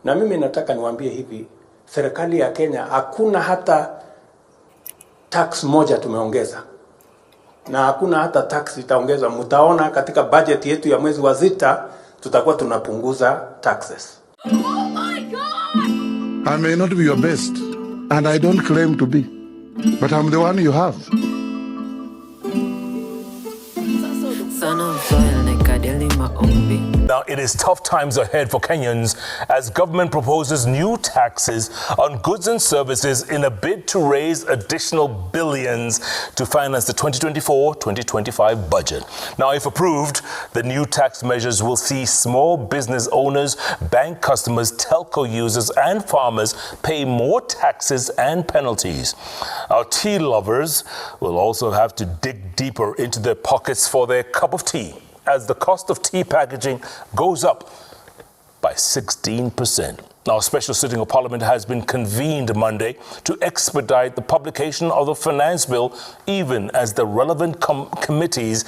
Na mimi nataka niwaambie hivi, serikali ya Kenya hakuna hata tax moja tumeongeza. Na hakuna hata tax itaongeza. Mtaona katika budget yetu ya mwezi wa sita tutakuwa tunapunguza taxes. Oh my God! I may not be your best, and I don't claim to be, but I'm the one you have. Now, it is tough times ahead for Kenyans as government proposes new taxes on goods and services in a bid to raise additional billions to finance the 2024-2025 budget. Now, if approved, the new tax measures will see small business owners, bank customers, telco users, and farmers pay more taxes and penalties. Our tea lovers will also have to dig deeper into their pockets for their cup of tea, as the cost of tea packaging goes up by 16%. Now, a special sitting of Parliament has been convened Monday to expedite the publication of the finance bill, even as the relevant committees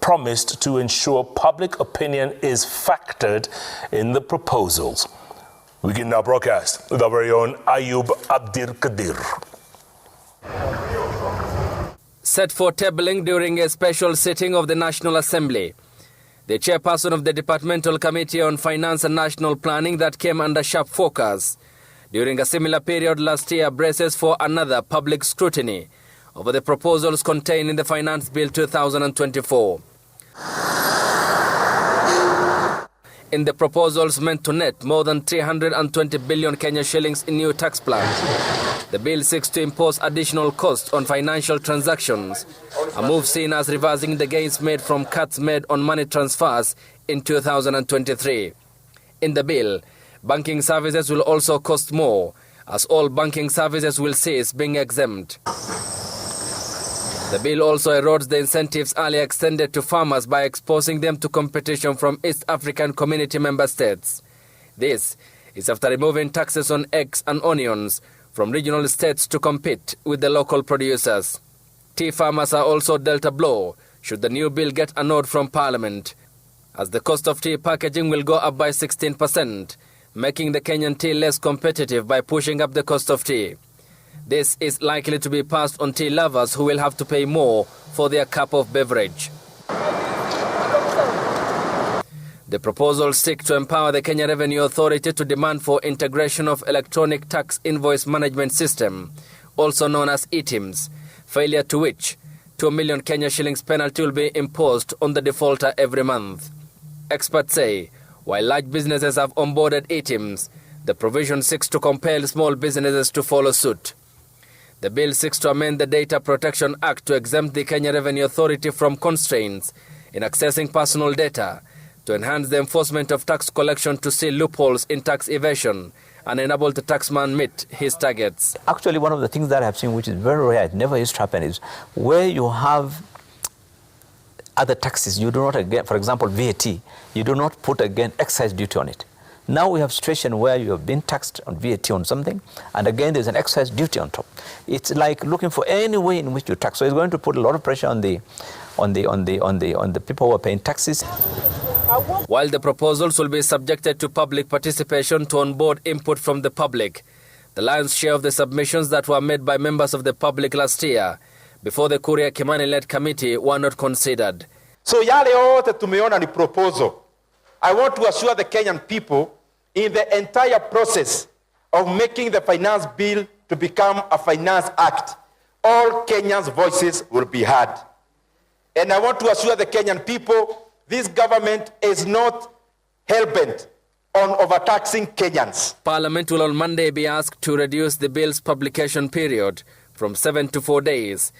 promised to ensure public opinion is factored in the proposals. We can now broadcast with our very own Ayub Abdir Kadir. Set for tabling during a special sitting of the National Assembly. The chairperson of the Departmental Committee on Finance and National Planning that came under sharp focus during a similar period last year braces for another public scrutiny over the proposals contained in the Finance Bill 2024. In the proposals meant to net more than 320 billion Kenya shillings in new tax plans, the bill seeks to impose additional costs on financial transactions, a move seen as reversing the gains made from cuts made on money transfers in 2023. In the bill, banking services will also cost more, as all banking services will cease being exempt. The bill also erodes the incentives earlier extended to farmers by exposing them to competition from East African Community member states. This is after removing taxes on eggs and onions from regional states to compete with the local producers. Tea farmers are also dealt a blow should the new bill get a nod from Parliament, as the cost of tea packaging will go up by 16%, making the Kenyan tea less competitive by pushing up the cost of tea. This is likely to be passed on tea lovers who will have to pay more for their cup of beverage. The proposals seek to empower the Kenya Revenue Authority to demand for integration of electronic tax invoice management system, also known as ETIMS, failure to which 2 million Kenya shillings penalty will be imposed on the defaulter every month. Experts say, while large businesses have onboarded ETIMS, the provision seeks to compel small businesses to follow suit. The bill seeks to amend the Data Protection Act to exempt the Kenya Revenue Authority from constraints in accessing personal data, to enhance the enforcement of tax collection to seal loopholes in tax evasion, and enable the taxman meet his targets. Actually, one of the things that I've seen, which is very rare, it never used to happen, is where you have other taxes, you do not again, for example, VAT, you do not put again excise duty on it. Now we have a situation where you have been taxed on VAT on something, and again there's an excise duty on top. It's like looking for any way in which you tax. So it's going to put a lot of pressure on the people who are paying taxes. While the proposals will be subjected to public participation to onboard input from the public, the lion's share of the submissions that were made by members of the public last year before the Kuria Kimani-led committee were not considered. So yale yote tumeona ni proposal. I want to assure the Kenyan people in the entire process of making the finance bill to become a finance act, all Kenyans' voices will be heard. And I want to assure the Kenyan people this government is not hell-bent on overtaxing Kenyans. Parliament will on Monday be asked to reduce the bill's publication period from 7 to 4 days